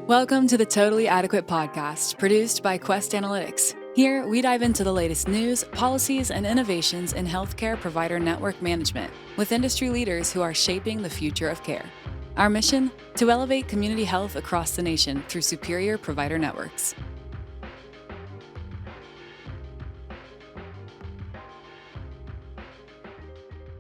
Welcome to the Totally Adequate podcast, produced by Quest Analytics. Here, we dive into the latest news, policies, and innovations in healthcare provider network management with industry leaders who are shaping the future of care. Our mission? To elevate community health across the nation through superior provider networks.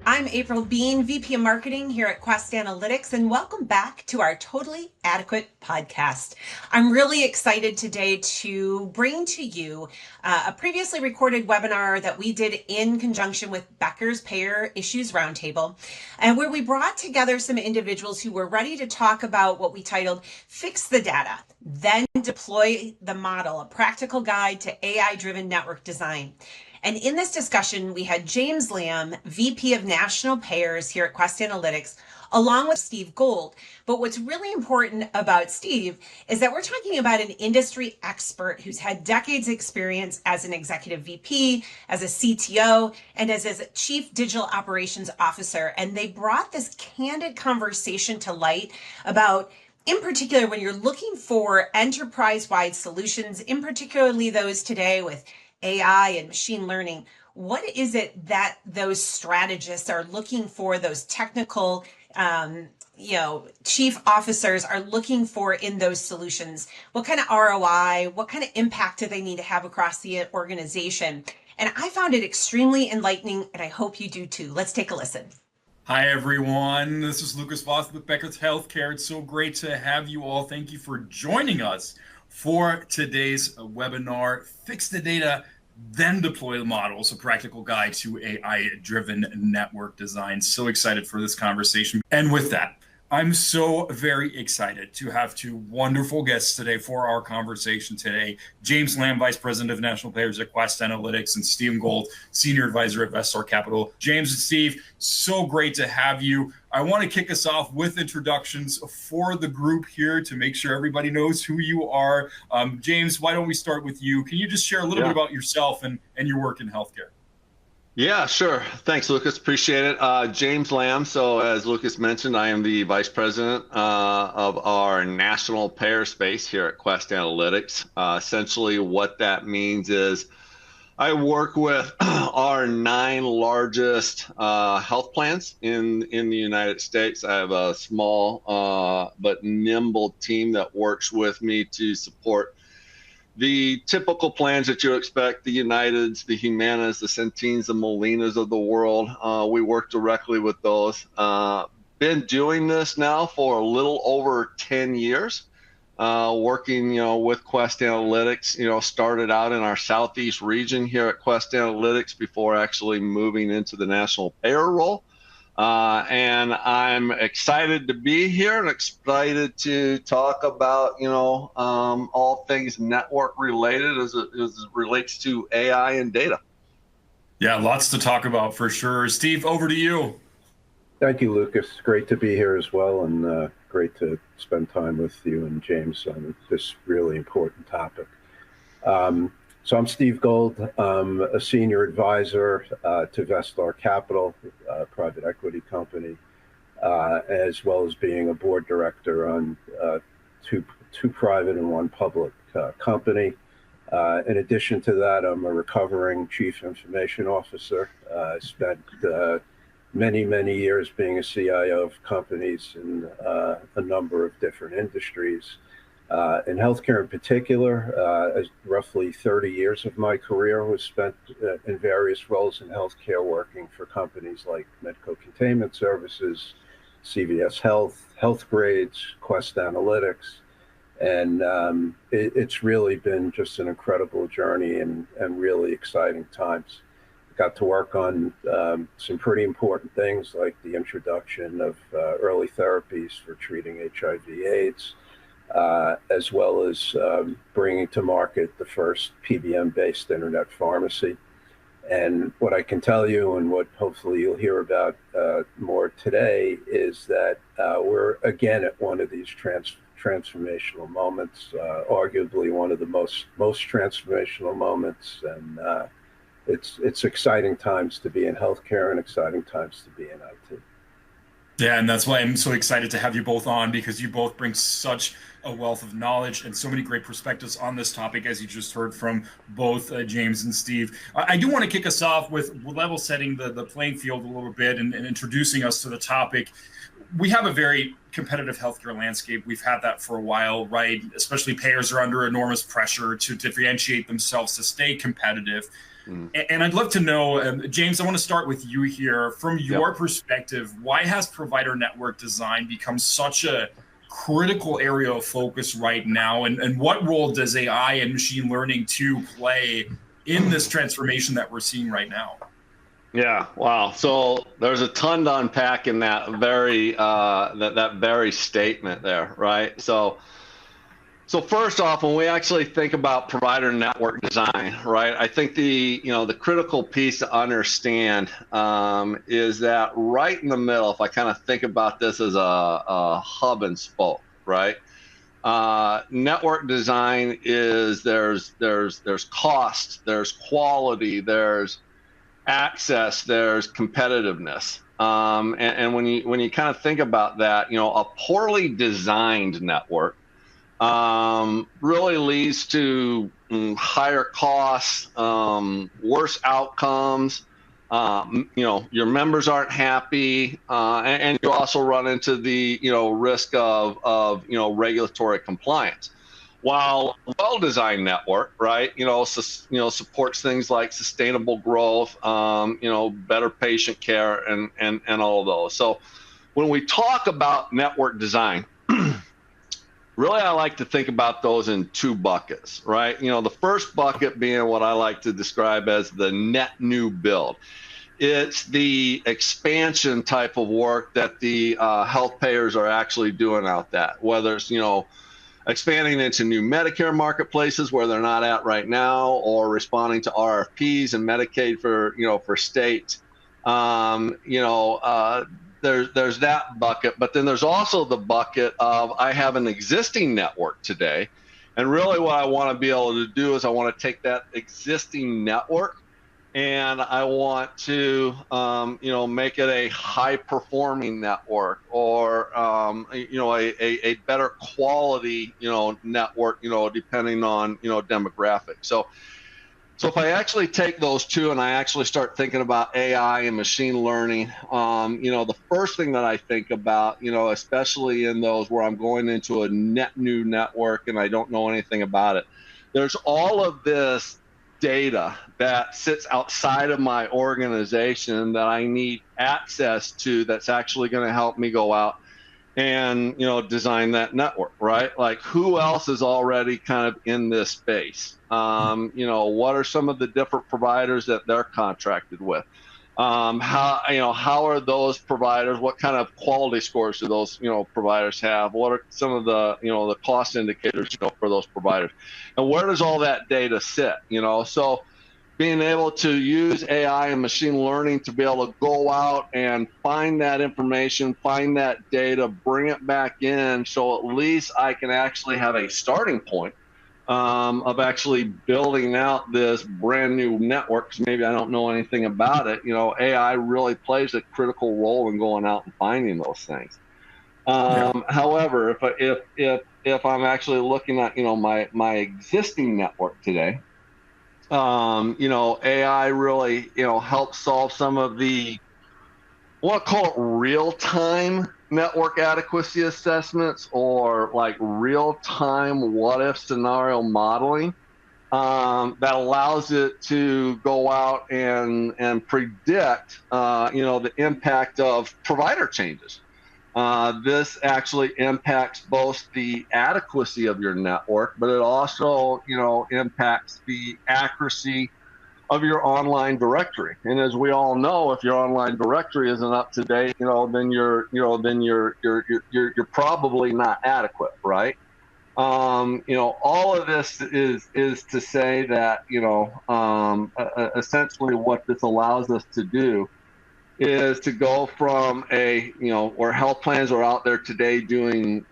I'm April Beane, VP of Marketing here at Quest Analytics, and welcome back to our Totally Adequate podcast. I'm really excited today to bring to you a previously recorded webinar that we did in conjunction with Becker's Payer Issues Roundtable, and where we brought together some individuals who were ready to talk about what we titled Fix the Data, Then Deploy the Model, a practical guide to AI-driven network design. And in this discussion, we had James Lamb, VP of National Payers here at Quest Analytics, along with Steve Gold. But what's really important about Steve is that we're talking about an industry expert who's had decades experience as an executive VP, as a CTO, and as a Chief Digital Operations Officer. And they brought this candid conversation to light about, in particular, when you're looking for enterprise-wide solutions, in particularly those today with AI and machine learning, what is it that those strategists are looking for, those technical, chief officers are looking for in those solutions? What kind of ROI, what kind of impact do they need to have across the organization? And I found it extremely enlightening, and I hope you do too. Let's take a listen. Hi, everyone. This is Lucas Voss with Becker's Healthcare. It's so great to have you all. Thank you for joining us for today's webinar, Fix the Data, Then Deploy the Models, a practical guide to AI-driven network design. So excited for this conversation. And with that, I'm so very excited to have two wonderful guests today for our conversation today. James Lamb, Vice President of National Payers at Quest Analytics, and Steve Gold, Senior Advisor at Vestar Capital. James and Steve, so great to have you. I want to kick us off with introductions for the group here to make sure everybody knows who you are. James, why don't we start with you? Can you just share a little bit about yourself and your work in healthcare? Yeah, sure. Thanks, Lucas. Appreciate it. James Lamb. So as Lucas mentioned, I am the Vice President of our national payer space here at Quest Analytics. Essentially what that means is I work with our 9 largest health plans in the United States. I have a small but nimble team that works with me to support the typical plans that you expect, the Uniteds, the Humanas, the Centenes, the Molinas of the world. We work directly with those. Been doing this now for a little over 10 years, working, with Quest Analytics. Started out in our Southeast region here at Quest Analytics before actually moving into the national payer role. And I'm excited to be here and excited to talk about, all things network related as it relates to AI and data. Yeah, lots to talk about for sure. Steve, over to you. Thank you, Lucas. Great to be here as well, and great to spend time with you and James on this really important topic. So I'm Steve Gold. I'm a senior advisor to Vestar Capital, a private equity company, as well as being a board director on two private and one public company. In addition to that, I'm a recovering chief information officer. I spent many years being a CIO of companies in a number of different industries. In healthcare in particular, roughly 30 years of my career was spent in various roles in healthcare, working for companies like Medco Containment Services, CVS Health, Healthgrades, Quest Analytics. And it's really been just an incredible journey and really exciting times. Got to work on some pretty important things like the introduction of early therapies for treating HIV/AIDS, as well as bringing to market the first PBM-based internet pharmacy. And what I can tell you, and what hopefully you'll hear about more today, is that we're again at one of these transformational moments, arguably one of the most transformational moments. And it's exciting times to be in healthcare and exciting times to be in IT. Yeah, and that's why I'm so excited to have you both on, because you both bring such a wealth of knowledge and so many great perspectives on this topic, as you just heard from both James and Steve. I do want to kick us off with level setting the playing field a little bit and introducing us to the topic. We have a very competitive healthcare landscape. We've had that for a while, right? Especially payers are under enormous pressure to differentiate themselves to stay competitive. And I'd love to know, James, I want to start with you here. From your perspective, why has provider network design become such a critical area of focus right now? And what role does AI and machine learning to play in this transformation that we're seeing right now? Yeah, wow. So there's a ton to unpack in that very that very statement there, right? So first off, when we actually think about provider network design, right, I think the critical piece to understand is that right in the middle, if I kind of think about this as a hub and spoke, right? Network design is there's cost, there's quality, there's access, there's competitiveness. And when you kind of think about that, a poorly designed network really leads to higher costs, worse outcomes. Your members aren't happy, and you also run into the risk of regulatory compliance. While a well-designed network, right, supports things like sustainable growth, better patient care, and all of those. So when we talk about network design, really, I like to think about those in two buckets, right? The first bucket being what I like to describe as the net new build. It's the expansion type of work that the health payers are actually doing out that, whether it's, expanding into new Medicare marketplaces where they're not at right now, or responding to RFPs and Medicaid for states. There's that bucket, but then there's also the bucket of I have an existing network today, and really what I want to be able to do is I want to take that existing network and I want to make it a high performing network, or a better quality network, depending on demographics. So if I actually take those two and I actually start thinking about AI and machine learning, the first thing that I think about, especially in those where I'm going into a net new network and I don't know anything about it, there's all of this data that sits outside of my organization that I need access to, that's actually going to help me go out and design that network, right? Like, who else is already kind of in this space? What are some of the different providers that they're contracted with? How are those providers? What kind of quality scores do those providers have? What are some of the the cost indicators for those providers? And where does all that data sit? So being able to use AI and machine learning to be able to go out and find that information, find that data, bring it back in, so at least I can actually have a starting point of actually building out this brand new network, because maybe I don't know anything about it. AI really plays a critical role in going out and finding those things. However, if I'm actually looking at my existing network today, AI really helps solve some of the, I want to call it real-time network adequacy assessments, or like real-time what-if scenario modeling, that allows it to go out and predict the impact of provider changes. This actually impacts both the adequacy of your network, but it also impacts the accuracy of your online directory. And as we all know, if your online directory isn't up to date, then you're probably not adequate, right? All of this is to say that essentially what this allows us to do is to go from where health plans are out there today doing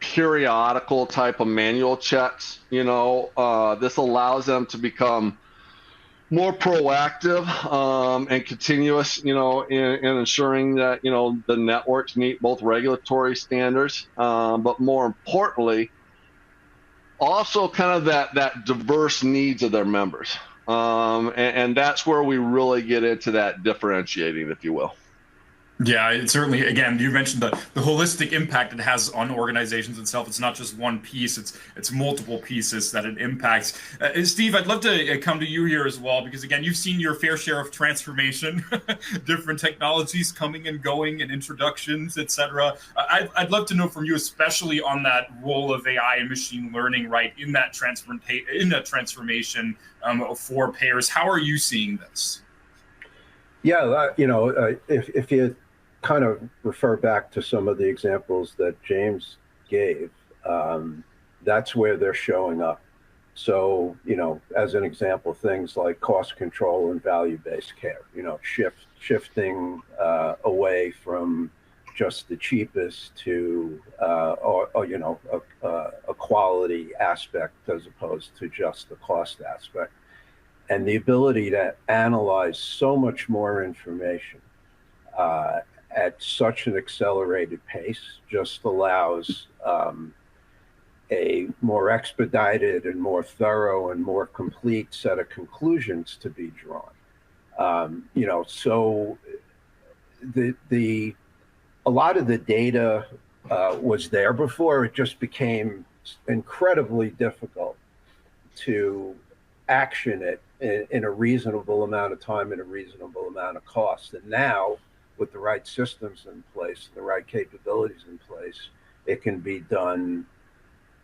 periodical type of manual checks. This allows them to become more proactive and continuous, in ensuring that, the networks meet both regulatory standards, but more importantly, also kind of that diverse needs of their members. And that's where we really get into that differentiating, if you will. Yeah, it certainly, again, you mentioned the holistic impact it has on organizations itself. It's not just one piece, it's multiple pieces that it impacts. Steve, I'd love to come to you here as well, because again, you've seen your fair share of transformation, different technologies coming and going and introductions, etc. I'd love to know from you, especially on that role of AI and machine learning, right, in that transformation for payers. How are you seeing this? Yeah, if you kind of refer back to some of the examples that James gave, that's where they're showing up. So, as an example, things like cost control and value-based care, shifting away from just the cheapest to, a quality aspect as opposed to just the cost aspect. And the ability to analyze so much more information at such an accelerated pace just allows a more expedited and more thorough and more complete set of conclusions to be drawn. So a lot of the data was there before. It just became incredibly difficult to action it in a reasonable amount of time and a reasonable amount of cost. And now, with the right systems in place, the right capabilities in place, it can be done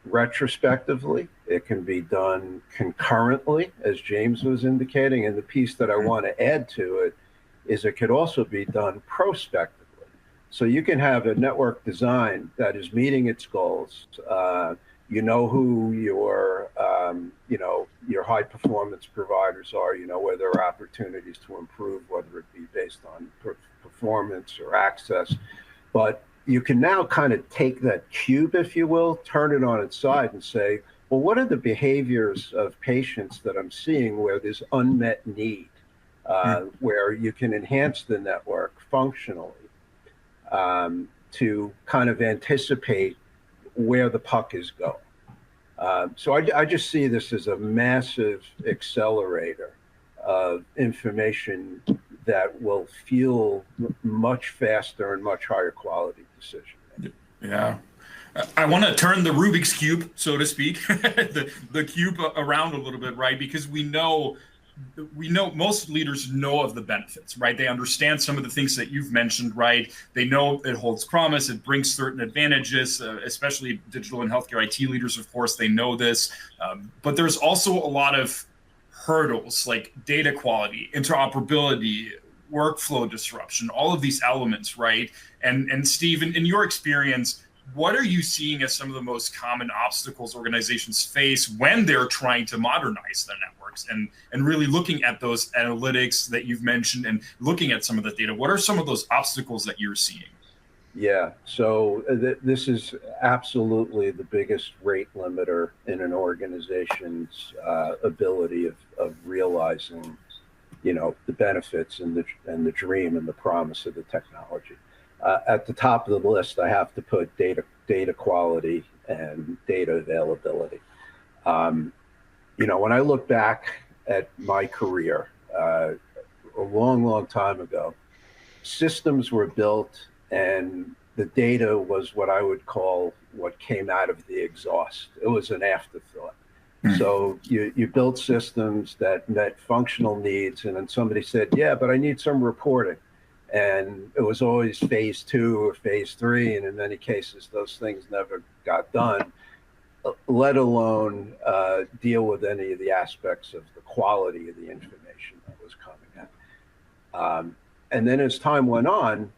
retrospectively. It can be done concurrently, as James was indicating. And the piece that I want to add to it is it could also be done prospectively. So you can have a network design that is meeting its goals. Who your high performance providers are, where there are opportunities to improve, whether it be based on performance or access. But you can now kind of take that cube, if you will, turn it on its side and say, well, what are the behaviors of patients that I'm seeing where there's unmet need, where you can enhance the network functionally to kind of anticipate where the puck is going. So I just see this as a massive accelerator of information that will fuel much faster and much higher quality decision. Yeah. I want to turn the Rubik's Cube, so to speak, the cube around a little bit, right? Because we know most leaders know of the benefits, right? They understand some of the things that you've mentioned, right? They know it holds promise, it brings certain advantages, especially digital and healthcare IT leaders, of course, they know this. But there's also a lot of hurdles like data quality, interoperability, workflow disruption, all of these elements, right? And Steve, in your experience, what are you seeing as some of the most common obstacles organizations face when they're trying to modernize their networks and really looking at those analytics that you've mentioned and looking at some of the data? What are some of those obstacles that you're seeing? Yeah, so this is absolutely the biggest rate limiter in an organization's ability of realizing, the benefits and the dream and the promise of the technology. At the top of the list, I have to put data quality and data availability. When I look back at my career a long time ago, systems were built and the data was what I would call what came out of the exhaust. It was an afterthought. So you built systems that met functional needs, and then somebody said, yeah, but I need some reporting. And it was always phase 2 or phase 3, and in many cases, those things never got done, let alone deal with any of the aspects of the quality of the information that was coming in. And then as time went on,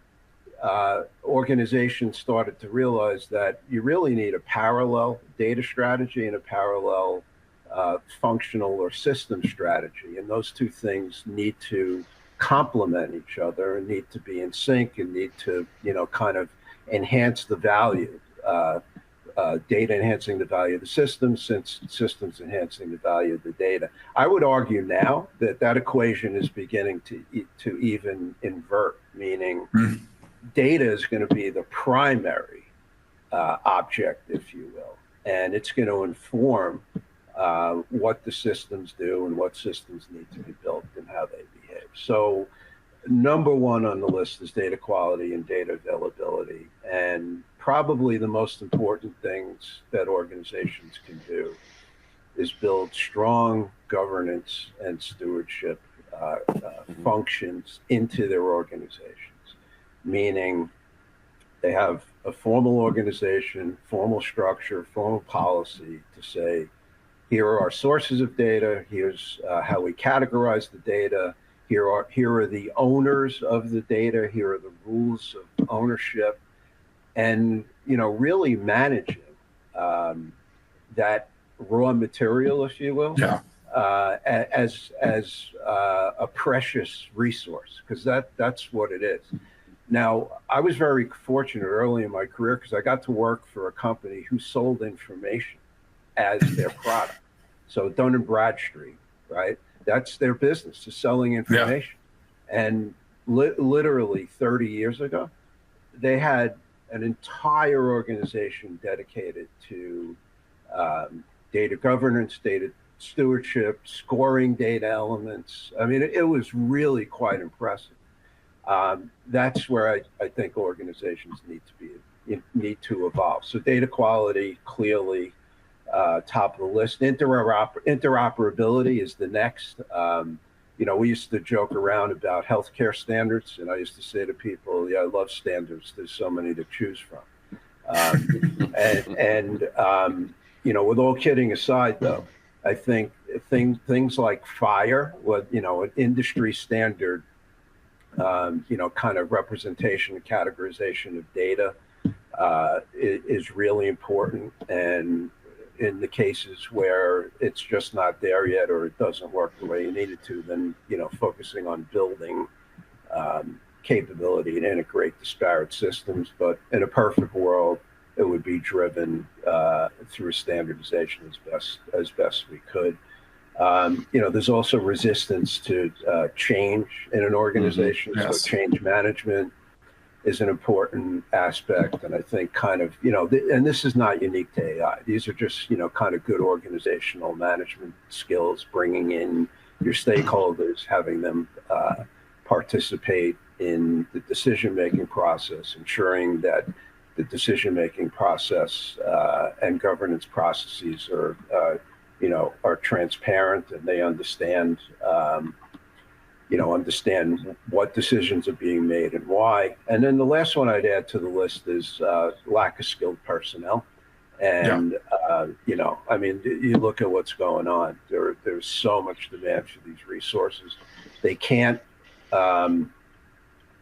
organizations started to realize that you really need a parallel data strategy and a parallel functional or system strategy. And those two things need to complement each other and need to be in sync and need to, kind of enhance the value data enhancing the value of the system, since systems enhancing the value of the data. I would argue now that that equation is beginning to even invert, meaning data is going to be the primary object, if you will, and it's going to inform what the systems do and what systems need to be built and how they behave. So number one on the list is data quality and data availability. And probably the most important things that organizations can do is build strong governance and stewardship functions into their organizations, meaning they have a formal organization, formal structure, formal policy to say, here are our sources of data, here's how we categorize the data, here are the owners of the data, here are the rules of ownership, and really managing that raw material, if you will, as a precious resource, because that's what it is. Now, I was very fortunate early in my career because I got to work for a company who sold information as their product. So Dun & Bradstreet, right? That's their business, is selling information. Yeah. And literally 30 years ago, they had an entire organization dedicated to data governance, data stewardship, scoring data elements. I mean, it was really quite impressive. That's where I think organizations need to evolve. So data quality, clearly top of the list. Interoperability is the next. We used to joke around about healthcare standards, and I used to say to people, yeah, I love standards. There's so many to choose from. With all kidding aside, though, I think things like FHIR, an industry standard, kind of representation and categorization of data is really important. And in the cases where it's just not there yet or it doesn't work the way you need it to, then focusing on building capability and integrate disparate systems. But in a perfect world, it would be driven through standardization as best we could. There's also resistance to change in an organization. Mm-hmm. Yes. So change management is an important aspect. And I think and this is not unique to AI. These are just, kind of good organizational management skills, bringing in your stakeholders, having them participate in the decision-making process, ensuring that the decision-making process and governance processes are transparent, and they understand what decisions are being made and why. And then the last one I'd add to the list is lack of skilled personnel. And, you look at what's going on. There's so much demand for these resources. They can't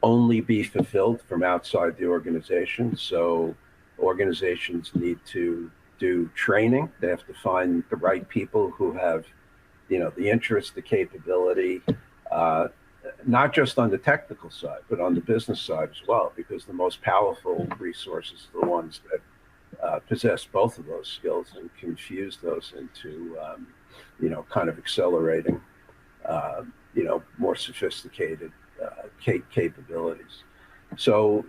only be fulfilled from outside the organization. So organizations need to do training. They have to find the right people who have, the interest, the capability, not just on the technical side, but on the business side as well, because the most powerful resources are the ones that possess both of those skills and can fuse those into, kind of accelerating, more sophisticated capabilities. So,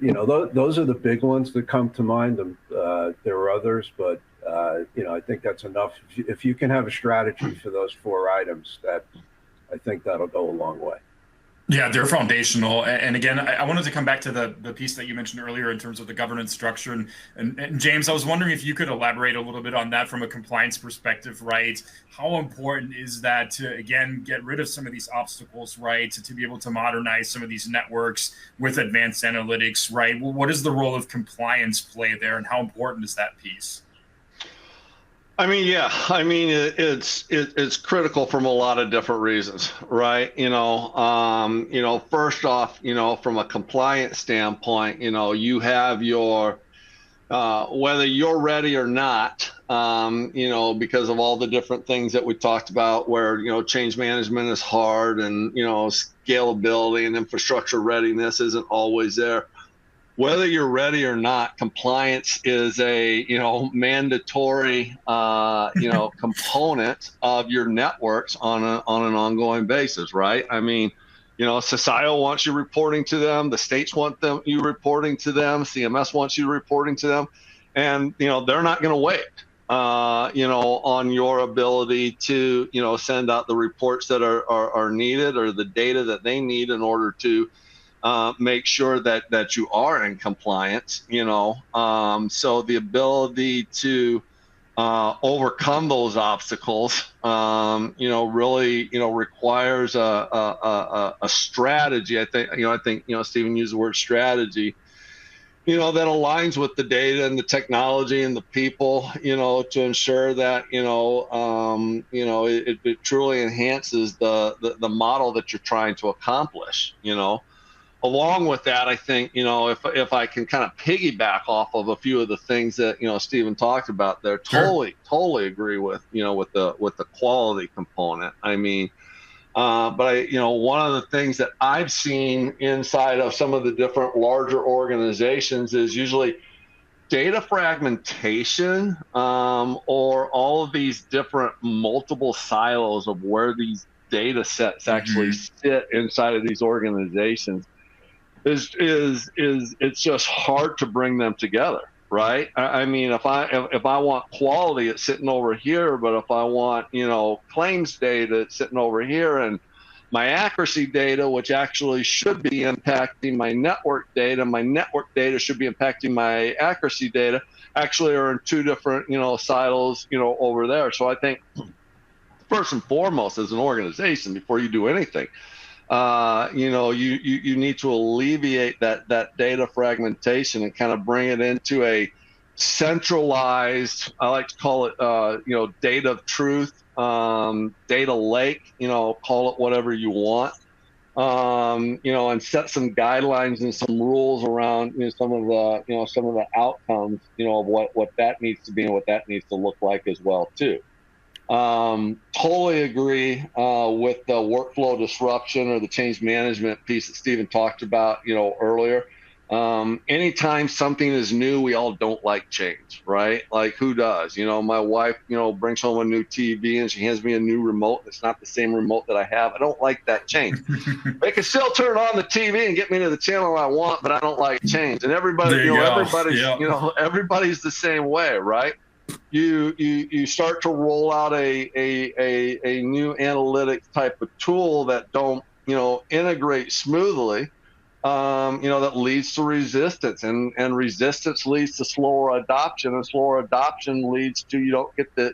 those are the big ones that come to mind. There are others, but I think that's enough. If you can have a strategy for those 4 items, I think that'll go a long way. Yeah, they're foundational. And again, I wanted to come back to the piece that you mentioned earlier in terms of the governance structure. And James, I was wondering if you could elaborate a little bit on that from a compliance perspective, right? How important is that to, again, get rid of some of these obstacles, right? To be able to modernize some of these networks with advanced analytics, right? Well, what does the role of compliance play there, and how important is that piece? It's critical from a lot of different reasons, right? First off, from a compliance standpoint, you have your, whether you're ready or not, because of all the different things that we talked about where, change management is hard and, scalability and infrastructure readiness isn't always there. whether you're ready or not, compliance is a, mandatory, component of your networks on an ongoing basis, right? I mean, societal wants you reporting to them, the states want you reporting to them, CMS wants you reporting to them, and they're not going to wait, on your ability to send out the reports that are needed, or the data that they need in order to make sure that you are in compliance. So the ability to overcome those obstacles, really, requires a strategy. I think, Stephen used the word strategy, that aligns with the data and the technology and the people, to ensure that, it truly enhances the model that you're trying to accomplish. Along with that, I think, if I can kind of piggyback off of a few of the things that, Stephen talked about there, Sure. totally agree with, with the quality component. I mean, but one of the things that I've seen inside of some of the different larger organizations is usually data fragmentation, or all of these different multiple silos of where these data sets actually sit inside of these organizations. It's just hard to bring them together, right? I mean, if I want quality, it's sitting over here, but if I want claims data, it's sitting over here, and my accuracy data, which actually should be impacting my network data should be impacting my accuracy data, actually are in two different silos over there. So I think first and foremost, as an organization, before you do anything, you need to alleviate that data fragmentation and kind of bring it into a centralized, I like to call it, data of truth, data lake, call it whatever you want, and set some guidelines and some rules around, some of the outcomes, of what that needs to be and what that needs to look like as well too. Totally agree with the workflow disruption or the change management piece that Stephen talked about, earlier. Anytime something is new, we all don't like change, right? Like, who does? My wife, brings home a new TV and she hands me a new remote. It's not the same remote that I have. I don't like that change. They can still turn on the TV and get me to the channel I want, but I don't like change. And everybody, everybody's the same way, right? You start to roll out a new analytics type of tool that don't integrate smoothly, that leads to resistance, and resistance leads to slower adoption, and slower adoption leads to you don't get the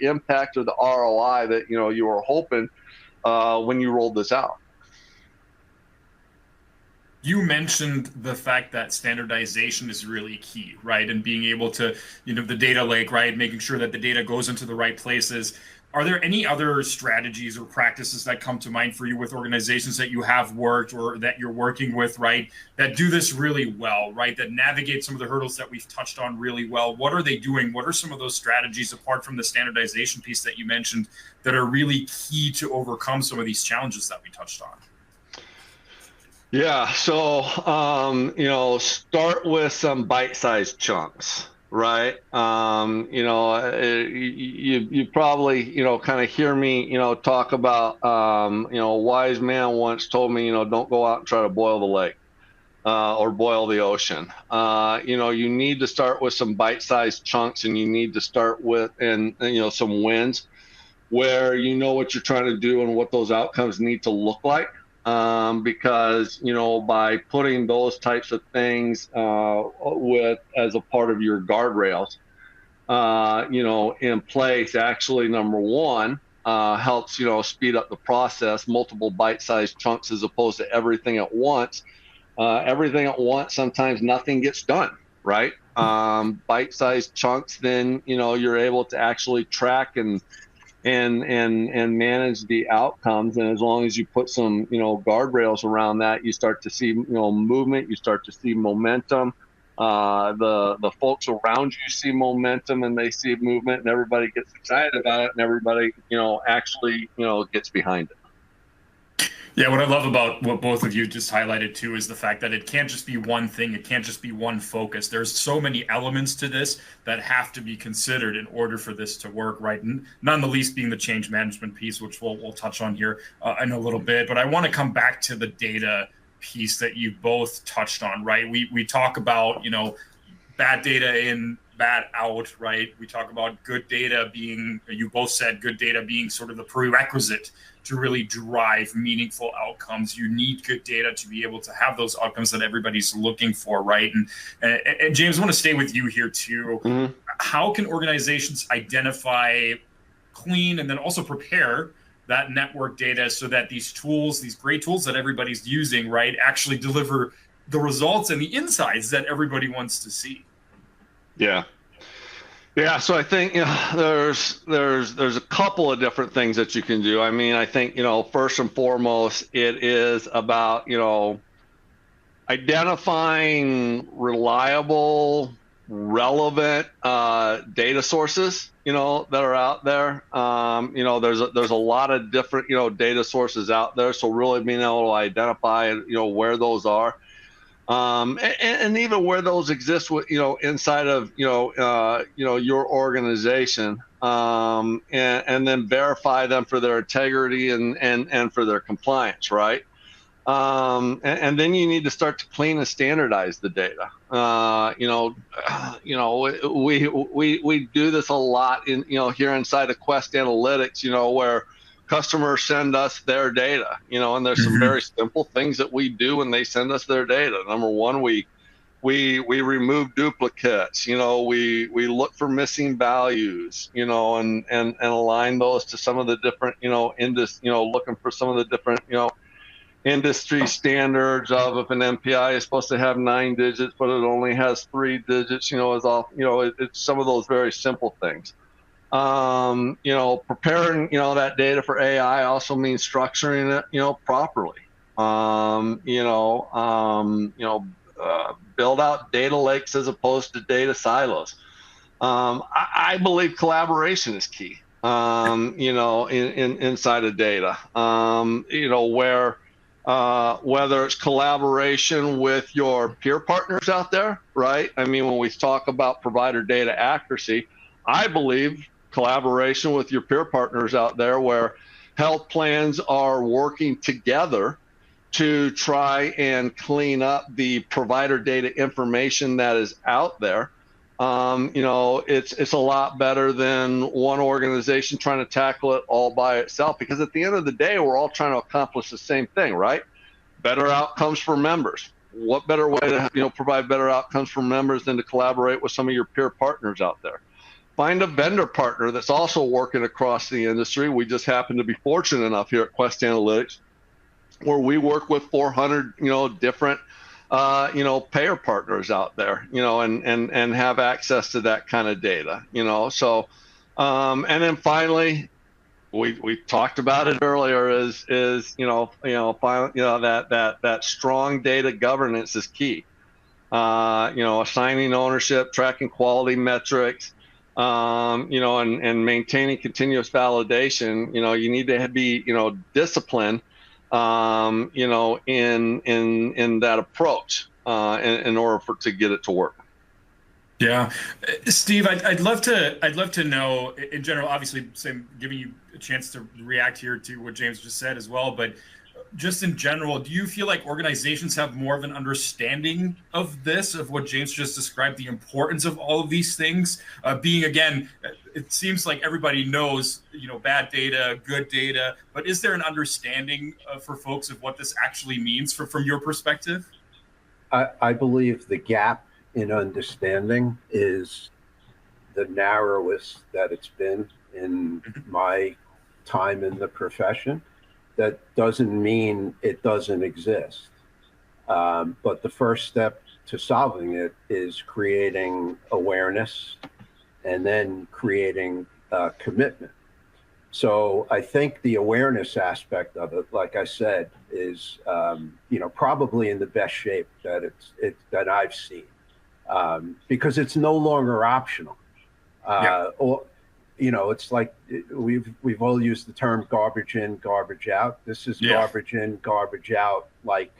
impact or the ROI that you were hoping when you rolled this out. You mentioned the fact that standardization is really key, right? And being able to, the data lake, right? Making sure that the data goes into the right places. Are there any other strategies or practices that come to mind for you with organizations that you have worked or that you're working with, right? That do this really well, right? That navigate some of the hurdles that we've touched on really well. What are they doing? What are some of those strategies, apart from the standardization piece that you mentioned, that are really key to overcome some of these challenges that we touched on? Yeah, so start with some bite-sized chunks, right? You probably kind of hear me talk about a wise man once told me don't go out and try to boil the lake or boil the ocean. You need to start with some bite-sized chunks, and you need to start with some wins where what you're trying to do and what those outcomes need to look like. Because by putting those types of things as a part of your guardrails, in place, actually, number one, helps speed up the process. Multiple bite-sized chunks as opposed to everything at once. Everything at once, sometimes nothing gets done, right? Bite-sized chunks, then you're able to actually track and manage the outcomes. And as long as you put some guardrails around that, you start to see movement, you start to see momentum. The folks around you see momentum and they see movement, and everybody gets excited about it, and everybody actually gets behind it. Yeah, what I love about what both of you just highlighted too is the fact that it can't just be one thing, it can't just be one focus. There's so many elements to this that have to be considered in order for this to work, right? And none the least being the change management piece, which we'll touch on here in a little bit. But I want to come back to the data piece that you both touched on, right? We talk about, bad data in, bad out, right? We talk about good data being, you both said good data being sort of the prerequisite to really drive meaningful outcomes. You need good data to be able to have those outcomes that everybody's looking for, right? And James, I want to stay with you here too. Mm-hmm. How can organizations identify, clean, and then also prepare that network data so that these tools, these great tools that everybody's using, right, actually deliver the results and the insights that everybody wants to see? Yeah, so I think there's a couple of different things that you can do. I mean, I think first and foremost, it is about identifying reliable, relevant data sources that are out there. There's a lot of different data sources out there, so really being able to identify where those are. And even where those exist with inside of your organization, and then verify them for their integrity and for their compliance, right? And then you need to start to clean and standardize the data. We do this a lot in here inside of Quest Analytics, where customers send us their data, and there's some very simple things that we do when they send us their data. Number one, we remove duplicates, we look for missing values, and align those to some of the different, looking for some of the different, industry standards of if an MPI is supposed to have 9 digits, but it only has 3 digits, is all, it's some of those very simple things. Preparing, that data for AI also means structuring it, properly. Build out data lakes as opposed to data silos. I believe collaboration is key, inside of data, whether it's collaboration with your peer partners out there, right? I mean, when we talk about provider data accuracy, I believe collaboration with your peer partners out there where health plans are working together to try and clean up the provider data information that is out there. It's a lot better than one organization trying to tackle it all by itself, because at the end of the day, we're all trying to accomplish the same thing, right? Better outcomes for members. What better way to provide better outcomes for members than to collaborate with some of your peer partners out there? Find a vendor partner that's also working across the industry. We just happen to be fortunate enough here at Quest Analytics, where we work with 400, different, payer partners out there, and have access to that kind of data, So, and then finally, we talked about it earlier. That strong data governance is key. Assigning ownership, tracking quality metrics. And maintaining continuous validation, you need to be, disciplined, in that approach, in order to get it to work. Yeah, Steve, I'd love to know in general. Obviously, giving you a chance to react here to what James just said as well, but just in general, do you feel like organizations have more of an understanding of this, of what James just described, the importance of all of these things? Being, again, it seems like everybody knows, bad data, good data, but is there an understanding for folks of what this actually means from your perspective? I believe the gap in understanding is the narrowest that it's been in my time in the profession. That doesn't mean it doesn't exist. But the first step to solving it is creating awareness and then creating commitment. So I think the awareness aspect of it, like I said, is probably in the best shape that that I've seen, because it's no longer optional. it's like we've all used the term garbage in, garbage out. This is Yeah. garbage in, garbage out, like,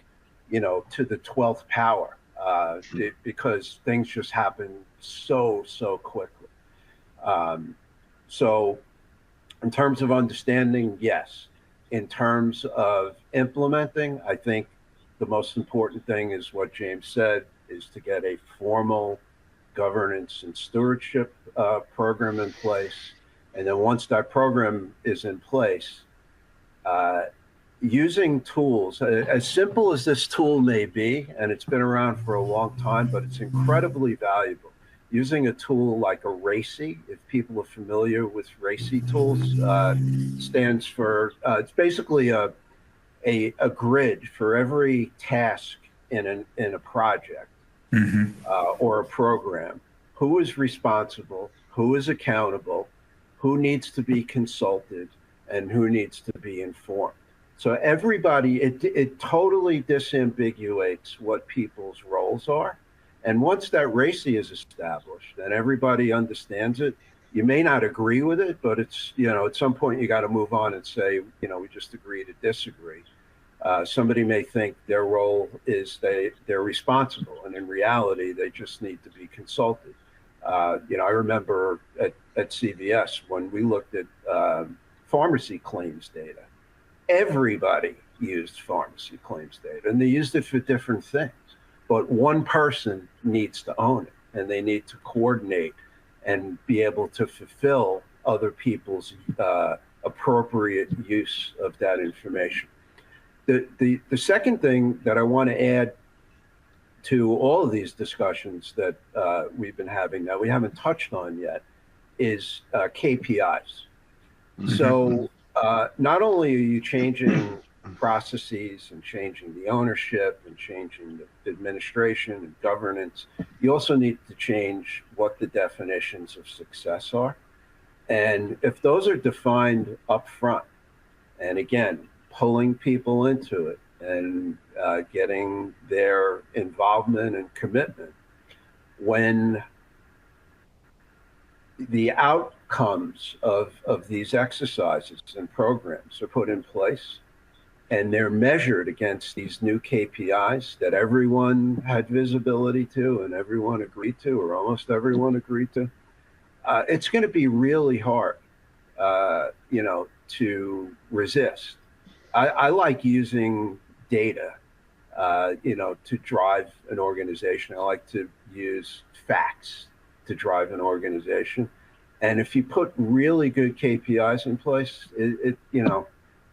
to the 12th power, because things just happen so quickly. So in terms of understanding, yes. In terms of implementing, I think the most important thing is what James said, is to get a formal governance and stewardship program in place. And then once that program is in place, using tools, as simple as this tool may be, and it's been around for a long time, but it's incredibly valuable. Using a tool like a RACI, if people are familiar with RACI tools, stands for, it's basically a grid for every task in a project or a program. Who is responsible, who is accountable, who needs to be consulted, and who needs to be informed. So everybody, it totally disambiguates what people's roles are. And once that RACI is established and everybody understands it, you may not agree with it, but it's, at some point you got to move on and say, we just agree to disagree. Somebody may think their role is they're responsible, and in reality, they just need to be consulted. I remember at CVS when we looked at pharmacy claims data, everybody used pharmacy claims data, and they used it for different things. But one person needs to own it, and they need to coordinate and be able to fulfill other people's appropriate use of that information. The second thing that I want to add to all of these discussions that we've been having that we haven't touched on yet is KPIs. So not only are you changing processes and changing the ownership and changing the administration and governance, you also need to change what the definitions of success are. And if those are defined up front, and again, pulling people into it and getting their involvement and commitment, when the outcomes of these exercises and programs are put in place and they're measured against these new KPIs that everyone had visibility to and everyone agreed to, or almost everyone agreed to, it's going to be really hard, to resist. I like using data, to drive an organization. I like to use facts to drive an organization. And if you put really good KPIs in place,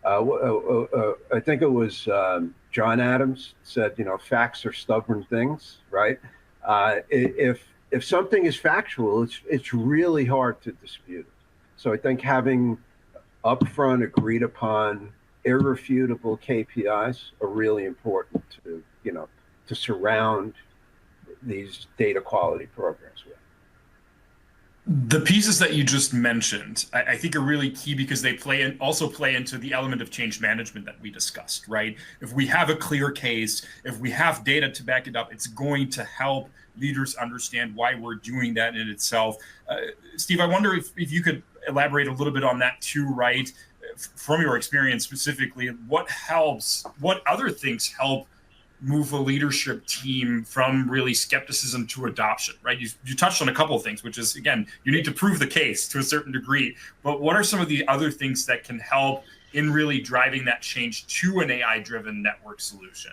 I think it was John Adams said, facts are stubborn things, right? If something is factual, it's really hard to dispute it. So I think having upfront agreed upon irrefutable KPIs are really important to surround these data quality programs with. The pieces that you just mentioned, I think are really key because they also play into the element of change management that we discussed, right? If we have a clear case, if we have data to back it up, it's going to help leaders understand why we're doing that in itself. Steve, I wonder if you could elaborate a little bit on that too, right? From your experience specifically, what other things help move a leadership team from really skepticism to adoption, right? You touched on a couple of things, which is, again, you need to prove the case to a certain degree, but what are some of the other things that can help in really driving that change to an AI-driven network solution?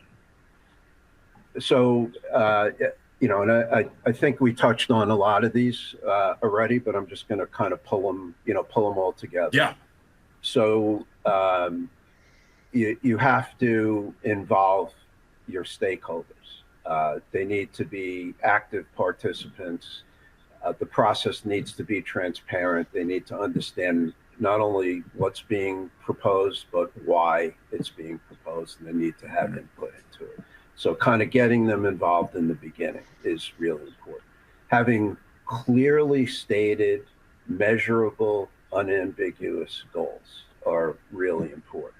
So, and I think we touched on a lot of these already, but I'm just going to kind of pull them all together. Yeah. So you have to involve your stakeholders. They need to be active participants. The process needs to be transparent. They need to understand not only what's being proposed, but why it's being proposed, and they need to have input into it. So kind of getting them involved in the beginning is really important. Having clearly stated, measurable, unambiguous goals are really important.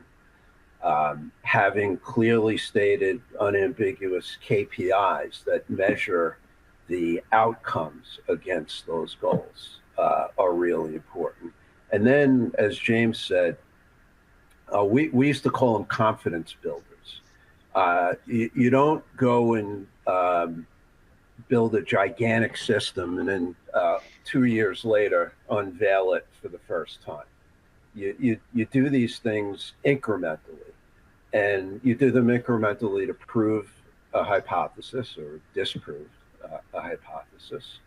Having clearly stated, unambiguous KPIs that measure the outcomes against those goals are really important. And then, as James said, we used to call them confidence builders. You don't go and build a gigantic system and then 2 years later unveil it for the first time. You do these things incrementally, and you do them incrementally to prove a hypothesis or disprove a hypothesis,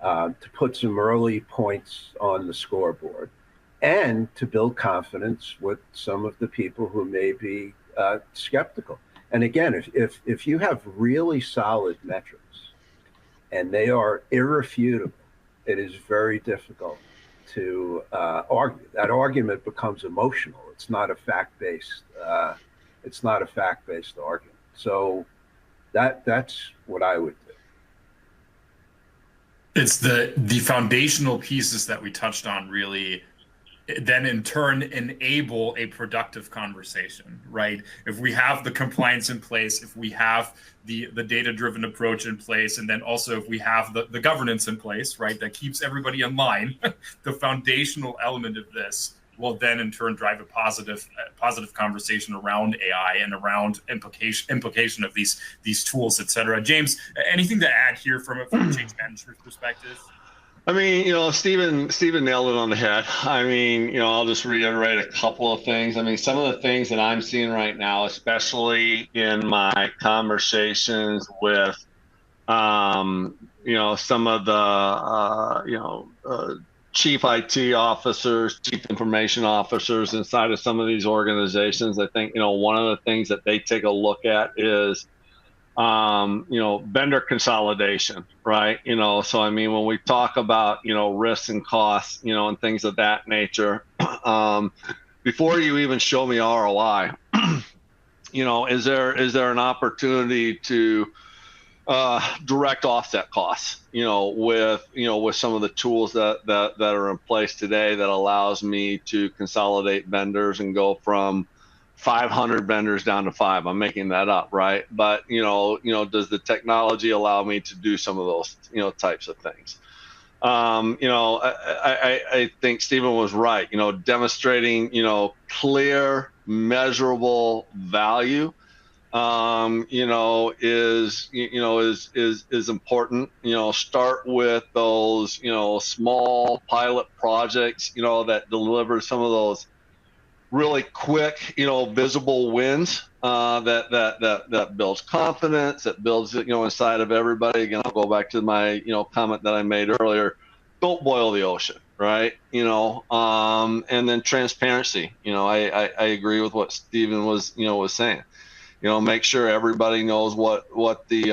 to put some early points on the scoreboard, and to build confidence with some of the people who may be skeptical. And again, if you have really solid metrics and they are irrefutable, it is very difficult to argue. That argument becomes emotional. It's not a fact-based. It's not a fact-based argument. So that's what I would do. It's the foundational pieces that we touched on really then in turn enable a productive conversation, right? If we have the compliance in place, if we have the data-driven approach in place, and then also if we have the governance in place, right, that keeps everybody in line, the foundational element of this will then in turn drive a positive conversation around AI and around implication of these tools, et cetera. James, anything to add here from a change management perspective? I mean, Stephen nailed it on the head. I mean, I'll just reiterate a couple of things. I mean, some of the things that I'm seeing right now, especially in my conversations with, some of the, chief IT officers, chief information officers inside of some of these organizations, I think, one of the things that they take a look at is, vendor consolidation, right? So I mean, when we talk about, risks and costs, and things of that nature, before you even show me ROI, is there an opportunity to direct offset costs, with some of the tools that are in place today that allows me to consolidate vendors and go from 500 vendors down to 5. I'm making that up, right? But does the technology allow me to do some of those types of things? I think Stephen was right. Demonstrating clear, measurable value is important. Start with those small pilot projects that deliver some of those really quick, visible wins that builds confidence, that builds inside of everybody. Again, I'll go back to my comment that I made earlier. Don't boil the ocean, right? And then transparency. I agree with what Stephen was saying. Make sure everybody knows what the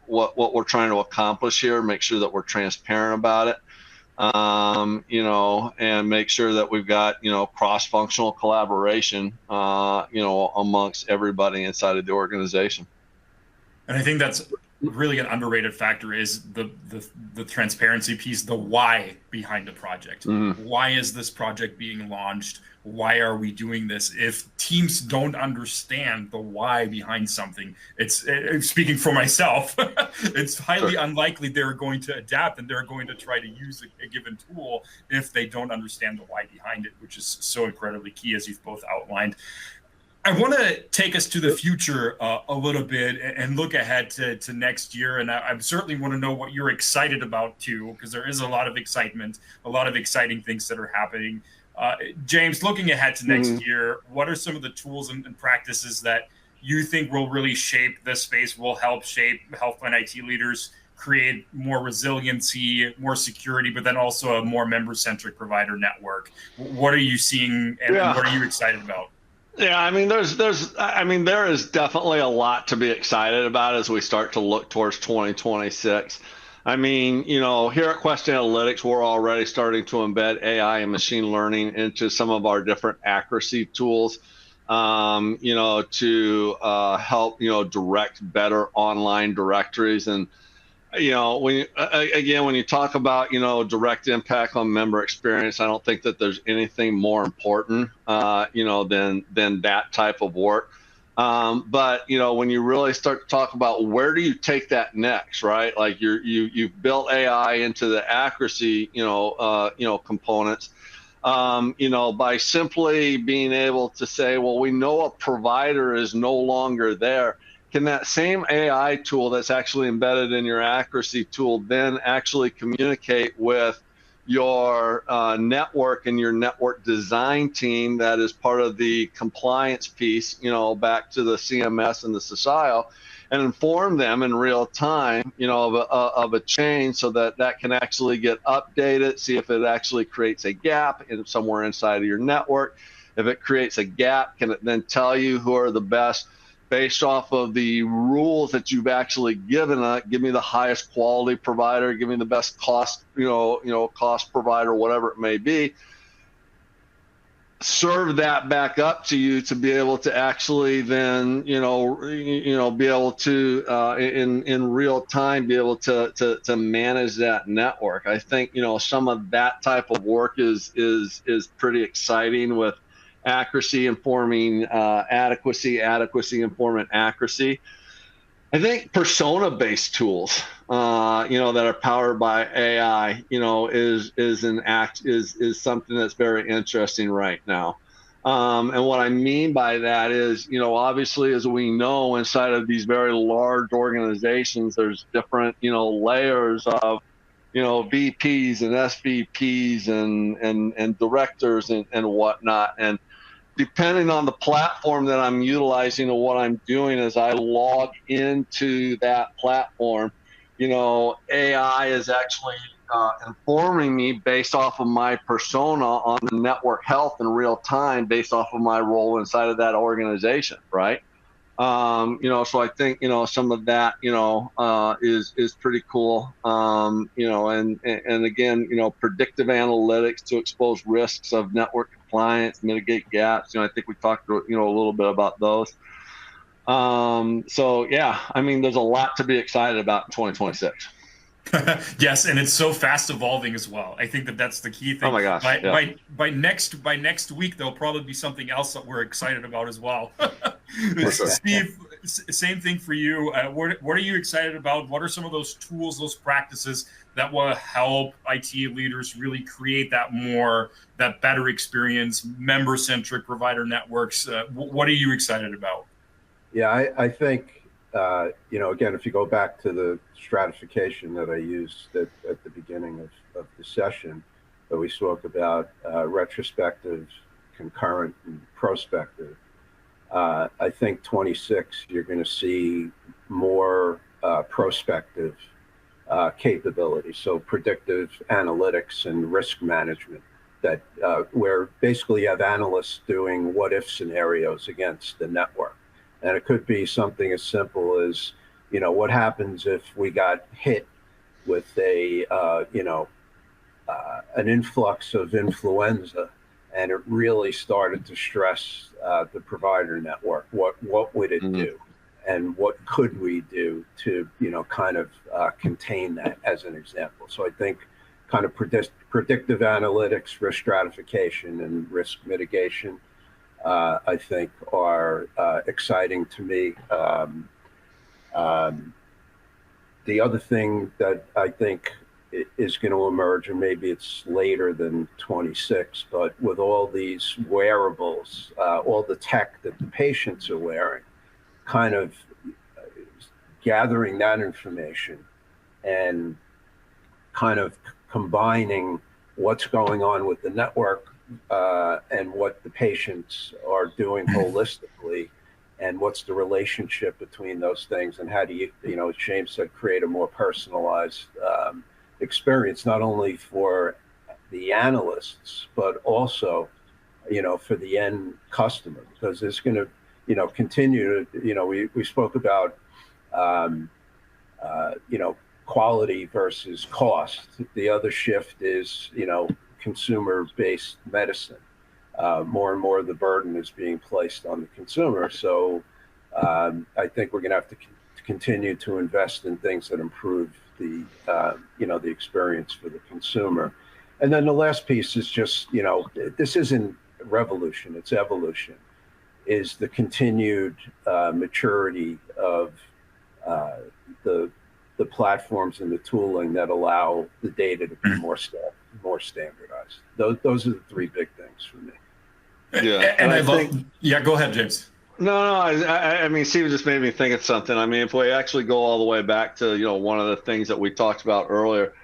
what we're trying to accomplish here. Make sure that we're transparent about it. And make sure that we've got, cross-functional collaboration, amongst everybody inside of the organization. And I think that's really an underrated factor is the transparency piece, the why behind the project. Mm-hmm. Why is this project being launched? Why are we doing this? If teams don't understand the why behind something, it's speaking for myself, it's highly unlikely they're going to adapt and they're going to try to use a given tool if they don't understand the why behind it, which is so incredibly key, as you've both outlined. I want to take us to the future a little bit and look ahead to next year. And I certainly want to know what you're excited about too, because there is a lot of excitement, a lot of exciting things that are happening. James, looking ahead to next year, what are some of the tools and practices that you think will really shape this space, will help shape health plan IT leaders create more resiliency, more security, but then also a more member-centric provider network? What are you seeing and what are you excited about? Yeah, I mean, there is definitely a lot to be excited about as we start to look towards 2026. I mean, here at Quest Analytics, we're already starting to embed AI and machine learning into some of our different accuracy tools, to help, direct better online directories. And, when you talk about, direct impact on member experience, I don't think that there's anything more important, than that type of work. But when you really start to talk about where do you take that next, right? Like you've built AI into the accuracy, components. By simply being able to say, well, we know a provider is no longer there. Can that same AI tool that's actually embedded in your accuracy tool then actually communicate with your network and your network design team that is part of the compliance piece, back to the CMS and the societal, and inform them in real time, of a change so that can actually get updated, see if it actually creates a gap somewhere inside of your network. If it creates a gap, can it then tell you who are the best based off of the rules that you've actually given it? Give me the highest quality provider, give me the best cost, cost provider, whatever it may be. Serve that back up to you to be able to actually then, be able to in real time be able to manage that network. I think some of that type of work is pretty exciting, with accuracy informing adequacy, adequacy informing accuracy. I think persona-based tools, that are powered by AI, is something that's very interesting right now. And what I mean by that is, obviously, as we know, inside of these very large organizations, there's different, layers of, VPs and SVPs and directors and whatnot. And depending on the platform that I'm utilizing or what I'm doing as I log into that platform, AI is actually informing me based off of my persona on the network health in real time, based off of my role inside of that organization, right? So I think, some of that, is pretty cool. And again, predictive analytics to expose risks of network compliance, mitigate gaps. I think we talked, a little bit about those. So yeah, there's a lot to be excited about in 2026. Yes, and it's so fast evolving as well. I think that's the key thing. Oh my gosh! By next week, there'll probably be something else that we're excited about as well. Steve, same thing for you. What are you excited about? What are some of those tools, those practices that will help IT leaders really create that better experience, member-centric provider networks? What are you excited about? Yeah, I think, again, if you go back to the stratification that I used at the beginning of the session, that we spoke about retrospective, concurrent, and prospective. I think 26, you're going to see more prospective capability, so predictive analytics and risk management, that where basically you have analysts doing what-if scenarios against the network. And it could be something as simple as, what happens if we got hit with an influx of influenza, and it really started to stress the provider network. What would it do, and what could we do to kind of contain that, as an example? So I think kind of predictive analytics, risk stratification, and risk mitigation, I think are exciting to me. The other thing that I think is going to emerge, and maybe it's later than 26, but with all these wearables, all the tech that the patients are wearing, kind of gathering that information and kind of combining what's going on with the network and what the patients are doing holistically, and what's the relationship between those things, and how do you, as James said, create a more personalized experience, not only for the analysts, but also, for the end customer, because it's going to, continue to, we spoke about, quality versus cost. The other shift is, consumer-based medicine. More and more of the burden is being placed on the consumer. So I think we're going to have to continue to invest in things that improve the experience for the consumer. And then the last piece is just, this isn't revolution, it's evolution. is the continued maturity of the platforms and the tooling that allow the data to be more standardized. Those are the three big things for me. Yeah, and I think. Yeah, go ahead, James. No, I mean, Steven just made me think of something. I mean, if we actually go all the way back to, one of the things that we talked about earlier,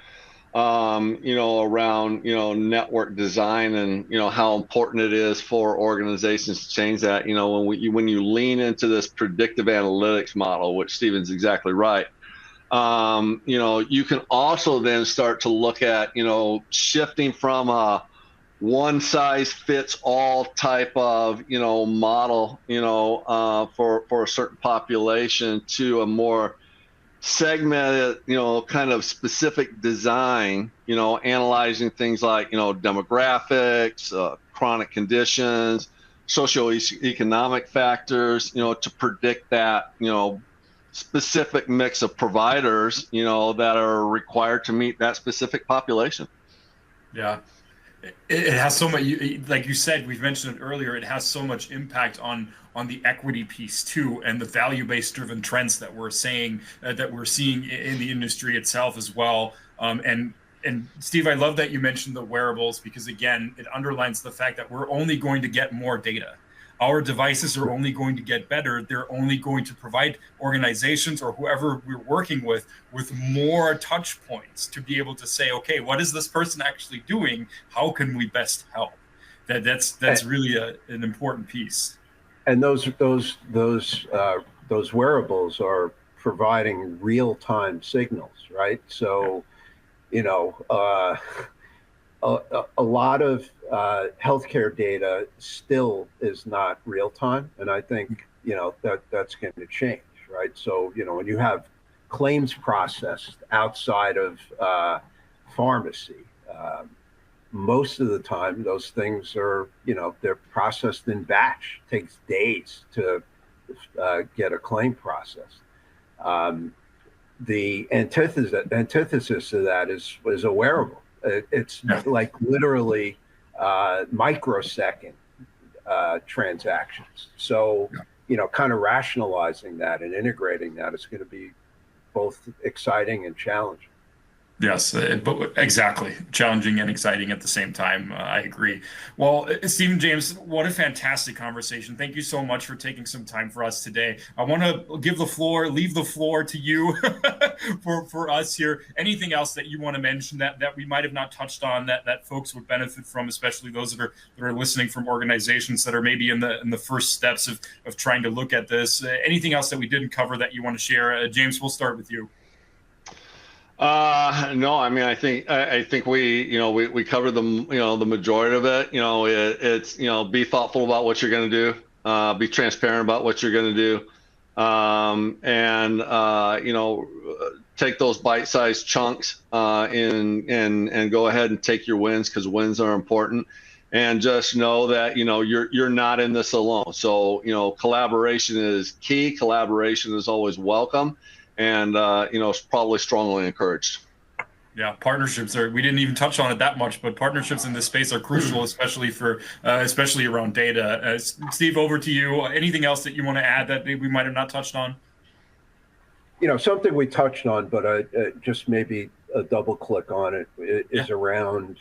around, network design and, how important it is for organizations to change that, when you lean into this predictive analytics model, which Steven's exactly right, you can also then start to look at, shifting from a one size fits all type of model for a certain population to a more segmented kind of specific design, analyzing things like demographics, chronic conditions, socioeconomic factors, to predict that specific mix of providers that are required to meet that specific population. Yeah. It has so much, like you said, we've mentioned it earlier, it has so much impact on the equity piece too, and the value-based driven trends that we're seeing in the industry itself as well. And Steve, I love that you mentioned the wearables, because again, it underlines the fact that we're only going to get more data. Our devices are only going to get better. They're only going to provide organizations or whoever we're working with more touch points to be able to say, okay, what is this person actually doing? How can we best help? That's really an important piece. And those wearables are providing real-time signals, right? So, a lot of healthcare data still is not real time, and I think that's going to change, right? So when you have claims processed outside of pharmacy, most of the time those things are they're processed in batch. It takes days to get a claim processed. The antithesis of that is a wearable. It's like literally microsecond transactions. So, kind of rationalizing that and integrating that is going to be both exciting and challenging. Yes, but exactly. Challenging and exciting at the same time. I agree. Well, Stephen, James, what a fantastic conversation. Thank you so much for taking some time for us today. I want to leave the floor to you for us here. Anything else that you want to mention that we might have not touched on that folks would benefit from, especially those that are listening from organizations that are maybe in the first steps of trying to look at this? Anything else that we didn't cover that you want to share? James, we'll start with you. No, I mean, I think we covered the majority of it. It's be thoughtful about what you're going to do, be transparent about what you're going to do, and take those bite-sized chunks and go ahead and take your wins, because wins are important. And just know that you're not in this alone. So collaboration is key. Collaboration is always welcome. And it's probably strongly encouraged. Yeah, partnerships we didn't even touch on it that much, but partnerships in this space are crucial, especially around data. Steve, over to you. Anything else that you want to add that we might have not touched on? Something we touched on, but just maybe a double click on it is around,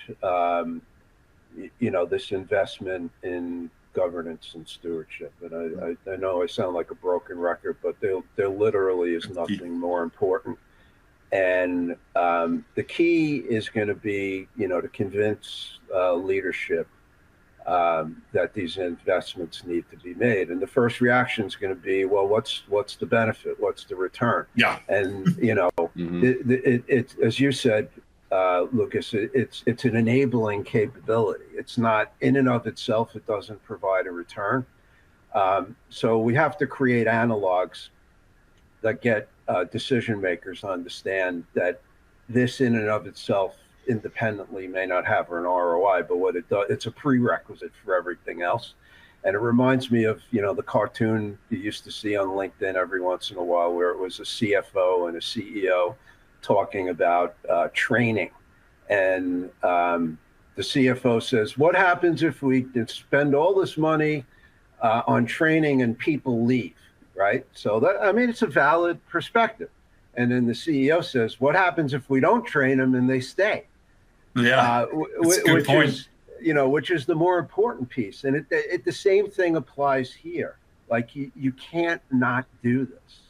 this investment in governance and stewardship. And I know I sound like a broken record, but there literally is nothing more important. And the key is going to be, to convince leadership that these investments need to be made. And the first reaction is going to be, well, what's the benefit? What's the return? Yeah. And, it's as you said, Lucas, it's an enabling capability. It's not in and of itself, it doesn't provide a return. So we have to create analogs that get decision makers to understand that this in and of itself independently may not have an ROI, but what it does, it's a prerequisite for everything else. And it reminds me of, the cartoon you used to see on LinkedIn every once in a while, where it was a CFO and a CEO talking about training. And the CFO says, what happens if we spend all this money on training and people leave, right? So that, I mean, it's a valid perspective. And then the CEO says, what happens if we don't train them and they stay? Yeah, it's a good Which point. is, which is the more important piece. And the same thing applies here. Like you can't not do this.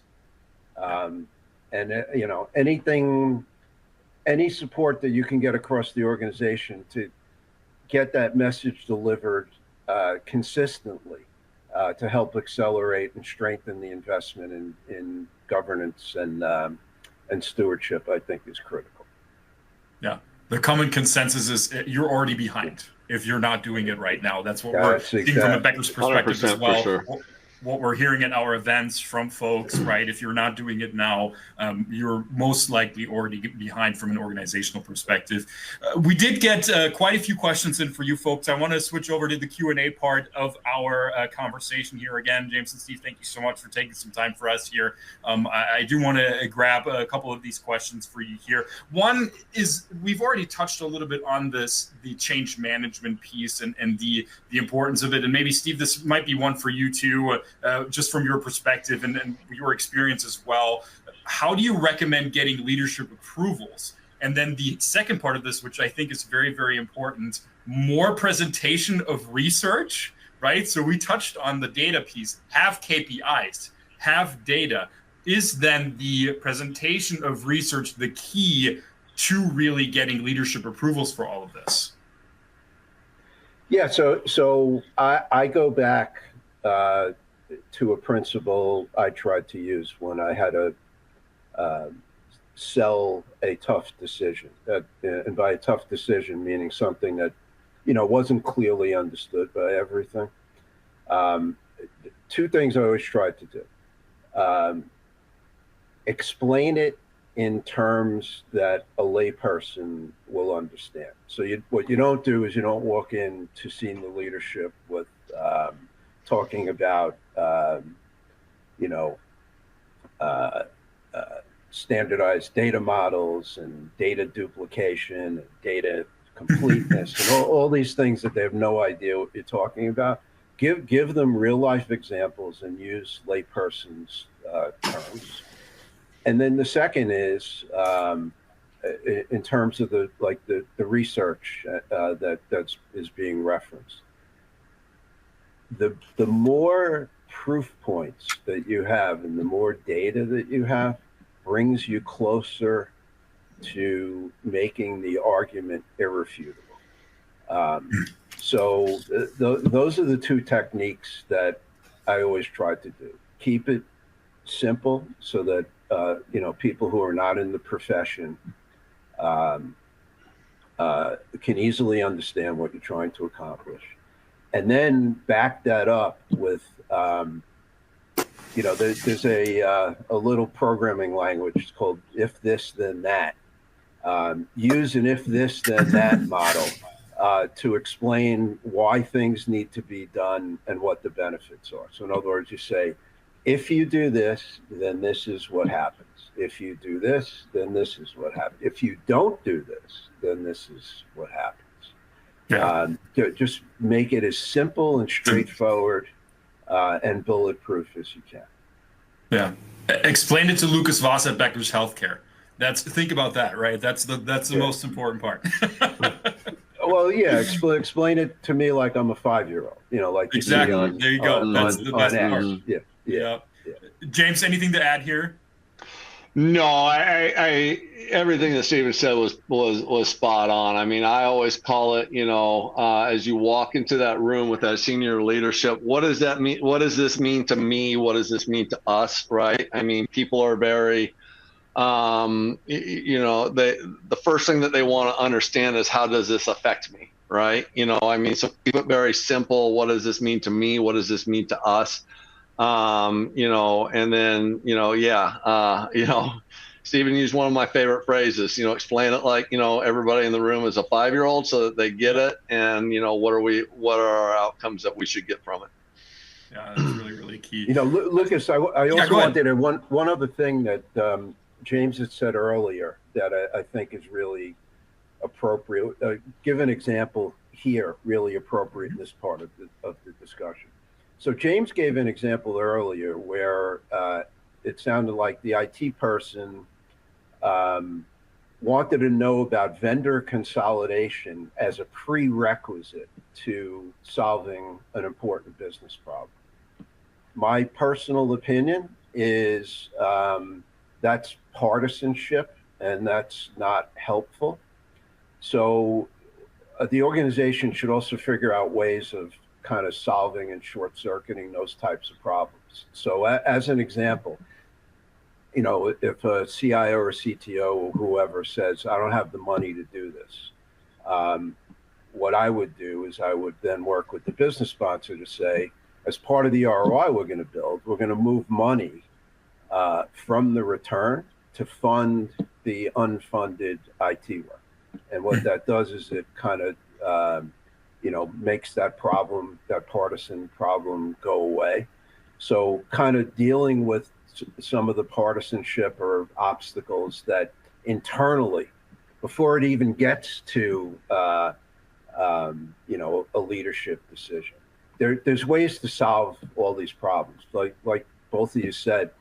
Any support that you can get across the organization to get that message delivered consistently to help accelerate and strengthen the investment in governance and stewardship, I think, is critical. Yeah, the common consensus is you're already behind if you're not doing it right now. That's what we're seeing from a Becker's perspective as well. Sure. What we're hearing at our events from folks, right? If you're not doing it now, you're most likely already behind from an organizational perspective. We did get quite a few questions in for you folks. I want to switch over to the Q&A part of our conversation here. Again, James and Steve, thank you so much for taking some time for us here. I do want to grab a couple of these questions for you here. One is, we've already touched a little bit on this, the change management piece and the importance of it. And maybe, Steve, this might be one for you too. Just from your perspective and your experience as well, how do you recommend getting leadership approvals? And then the second part of this, which I think is very, very important, more presentation of research, right? So we touched on the data piece, have KPIs, have data. Is then the presentation of research the key to really getting leadership approvals for all of this? Yeah, so I go back to a principle I tried to use when I had to sell a tough decision. And by a tough decision, meaning something that, wasn't clearly understood by everything. Two things I always tried to do. Explain it in terms that a layperson will understand. So what you don't do is you don't walk in to senior leadership with talking about standardized data models and data duplication and data completeness and all these things that they have no idea what you're talking about. Give them real life examples and use layperson's terms. And then the second is in terms of the research that is being referenced. The more proof points that you have and the more data that you have brings you closer to making the argument irrefutable. So those are the two techniques that I always try to do. Keep it simple so that people who are not in the profession can easily understand what you're trying to accomplish. And then back that up with, there's a little programming language called if this, then that. Use an if this, then that model to explain why things need to be done and what the benefits are. So in other words, you say, if you do this, then this is what happens. If you do this, then this is what happens. If you don't do this, then this is what happens. Yeah. Just make it as simple and straightforward and bulletproof as you can. Yeah. Explain it to Lucas Voss at Becker's Healthcare. Think about that, right? That's the most important part. Well, yeah. Explain it to me like I'm a 5-year-old. Like exactly. There you go. That's the best part. Yeah. James, anything to add here? No, I everything that Steven said was spot on. I mean, I always call it, as you walk into that room with that senior leadership, what does that mean? What does this mean to me? What does this mean to us? Right? I mean, people are very, the first thing that they want to understand is how does this affect me? Right? So keep it very simple. What does this mean to me? What does this mean to us? And then, Stephen used one of my favorite phrases, explain it like, everybody in the room is a 5-year-old so that they get it. And, what are our outcomes that we should get from it? Yeah, that's really, really key. Lucas, I also wanted to one other thing that James had said earlier that I think is really appropriate. Give an example here, really appropriate in this part of the discussion. So James gave an example earlier where it sounded like the IT person wanted to know about vendor consolidation as a prerequisite to solving an important business problem. My personal opinion is that's partisanship, and that's not helpful. So the organization should also figure out ways of kind of solving and short-circuiting those types of problems. So as an example, if a CIO or CTO or whoever says, I don't have the money to do this, what I would do is I would then work with the business sponsor to say, as part of the ROI we're going to build, we're going to move money from the return to fund the unfunded IT work. And what that does is it kind of, makes that problem, that partisan problem, go away. So kind of dealing with some of the partisanship or obstacles that internally, before it even gets to, a leadership decision. There's ways to solve all these problems. Like both of you said,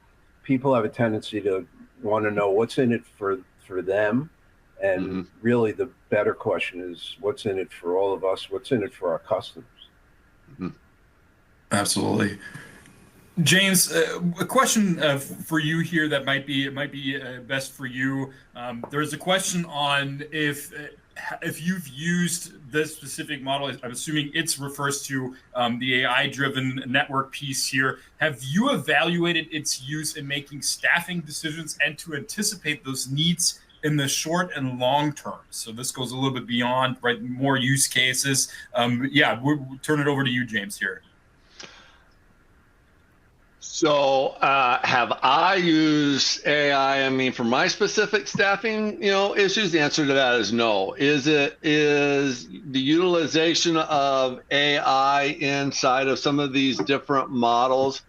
people have a tendency to want to know what's in it for them. And really the better question is what's in it for all of us, what's in it for our customers. Absolutely. James, a question for you here that might be best for you. There's a question on if you've used this specific model. I'm assuming it refers to the AI-driven network piece here. Have you evaluated its use in making staffing decisions and to anticipate those needs in the short and long term? So this goes a little bit beyond, right? More use cases. We'll turn it over to you, James, here. So have I used AI? I mean, for my specific staffing, issues, the answer to that is no. Is the utilization of AI inside of some of these different models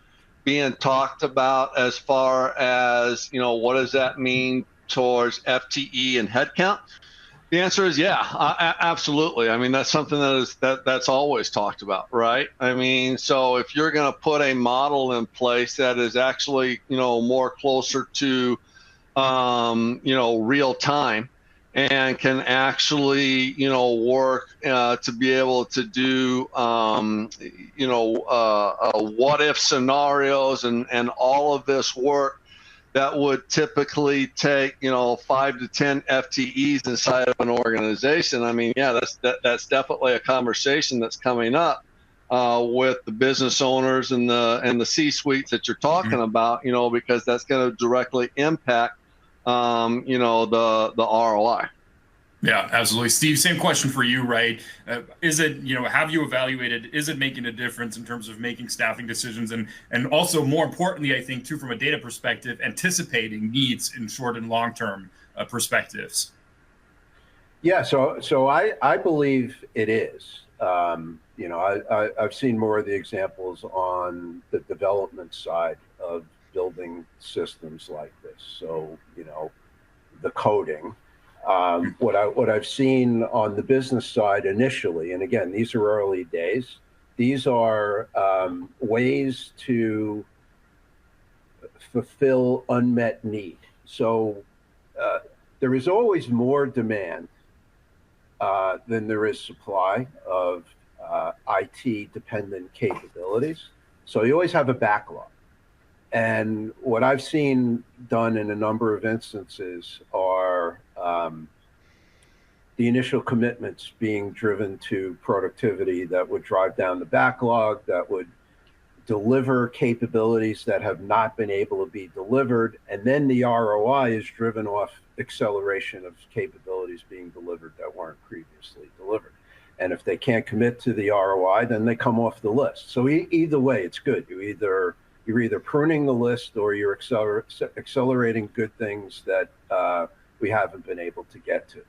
being talked about as far as, what does that mean towards FTE and headcount? The answer is yeah, absolutely. I mean, that's something that's always talked about, right? I mean, so if you're going to put a model in place that is actually, more closer to, real time and can actually, work to be able to do, what if scenarios and all of this work that would typically take, 5 to 10 FTEs inside of an organization. I mean, yeah, that's definitely a conversation that's coming up with the business owners and the C-suites that you're talking about, because that's going to directly impact, the ROI. Yeah, absolutely. Steve, same question for you, right? Is it, have you evaluated, is it making a difference in terms of making staffing decisions and also more importantly, I think too, from a data perspective, anticipating needs in short and long-term perspectives? Yeah, so I believe it is. I've seen more of the examples on the development side of building systems like this. So, the coding. What I've seen on the business side initially, and again, these are early days, these are ways to fulfill unmet need. So there is always more demand than there is supply of IT-dependent capabilities. So you always have a backlog. And what I've seen done in a number of instances are the initial commitments being driven to productivity that would drive down the backlog, that would deliver capabilities that have not been able to be delivered. And then the ROI is driven off acceleration of capabilities being delivered that weren't previously delivered. And if they can't commit to the ROI, then they come off the list. So either way, it's good. You're either pruning the list or you're accelerating good things that we haven't been able to get to.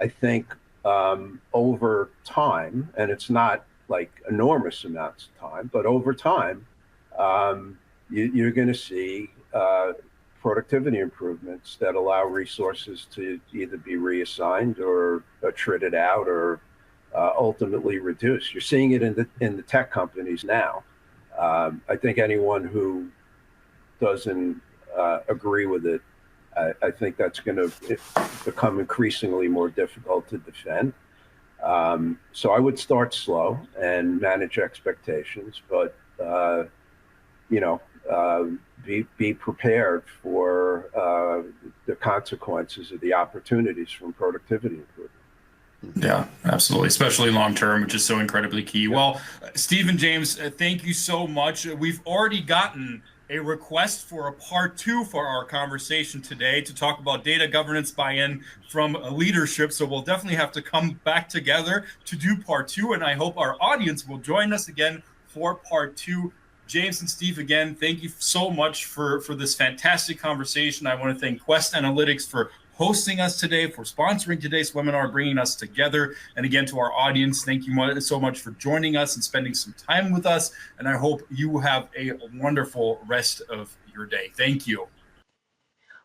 I think over time, and it's not like enormous amounts of time, but over time, you're going to see productivity improvements that allow resources to either be reassigned or attrited out or ultimately reduced. You're seeing it in the tech companies now. I think anyone who doesn't agree with it, I think that's going to become increasingly more difficult to defend. So I would start slow and manage expectations, but be prepared for the consequences of the opportunities from productivity improvement. Yeah, absolutely, especially long term, which is so incredibly key. Yeah. Well, Steve and James, thank you so much. We've already gotten a request for a part 2 for our conversation today to talk about data governance buy-in from leadership. So we'll definitely have to come back together to do part 2. And I hope our audience will join us again for part 2. James and Steve, again, thank you so much for this fantastic conversation. I want to thank Quest Analytics for hosting us today, for sponsoring today's webinar, bringing us together. And again, to our audience, thank you so much for joining us and spending some time with us. And I hope you have a wonderful rest of your day. Thank you.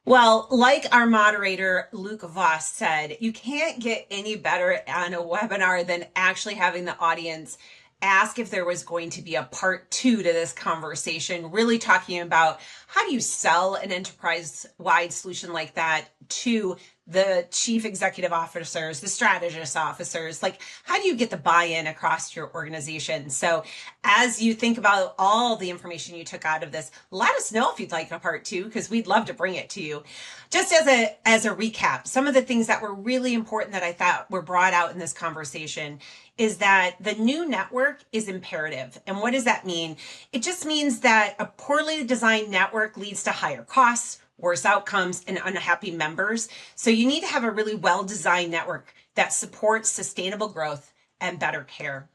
Well, like our moderator, Luke Voss, said, you can't get any better on a webinar than actually having the audience ask if there was going to be a part 2 to this conversation, really talking about how do you sell an enterprise-wide solution like that to the chief executive officers, the strategist officers, like how do you get the buy-in across your organization? So as you think about all the information you took out of this, let us know if you'd like a part 2, because we'd love to bring it to you. Just as a recap, some of the things that were really important that I thought were brought out in this conversation is that the new network is imperative. And what does that mean? It just means that a poorly designed network leads to higher costs, worse outcomes, and unhappy members. So you need to have a really well-designed network that supports sustainable growth and better care.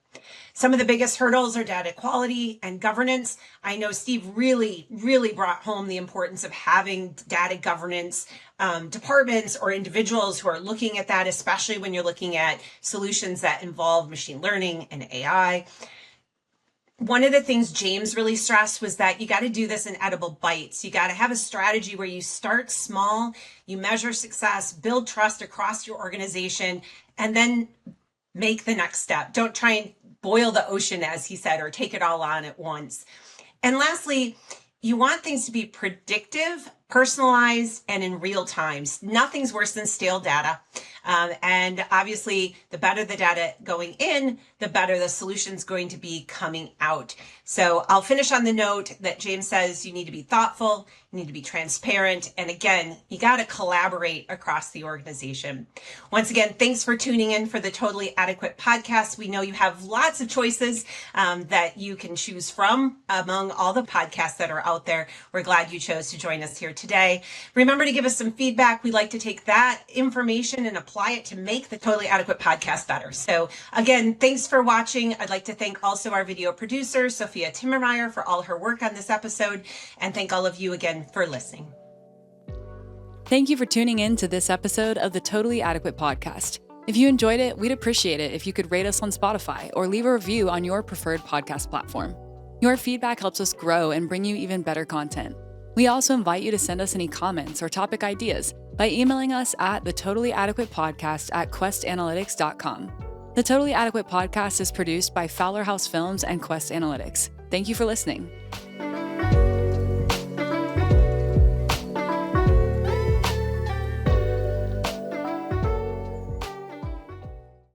Some of the biggest hurdles are data quality and governance. I know Steve really brought home the importance of having data governance departments or individuals who are looking at that, especially when you're looking at solutions that involve machine learning and AI. One of the things James really stressed was that you got to do this in edible bites. You got to have a strategy where you start small, you measure success, build trust across your organization, and then make the next step. Don't try and boil the ocean, as he said, or take it all on at once. And lastly, you want things to be predictive, personalized, and in real time. Nothing's worse than stale data. And obviously, the better the data going in, the better the solution's going to be coming out. So I'll finish on the note that James says you need to be thoughtful, you need to be transparent, and again, you got to collaborate across the organization. Once again, thanks for tuning in for the Totally Adequate podcast. We know you have lots of choices that you can choose from among all the podcasts that are out there. We're glad you chose to join us here today. Remember to give us some feedback. We'd like to take that information and apply it to make the Totally Adequate podcast better. So again, thanks for watching. I'd like to thank also our video producer, Sophia Timmermeyer, for all her work on this episode, and thank all of you again for listening. Thank you for tuning in to this episode of the Totally Adequate podcast. If you enjoyed it, we'd appreciate it if you could rate us on Spotify or leave a review on your preferred podcast platform. Your feedback helps us grow and bring you even better content. We also invite you to send us any comments or topic ideas by emailing us at thetotallyadequatepodcast@questanalytics.com. The Totally Adequate podcast is produced by Fowler House Films and Quest Analytics. Thank you for listening.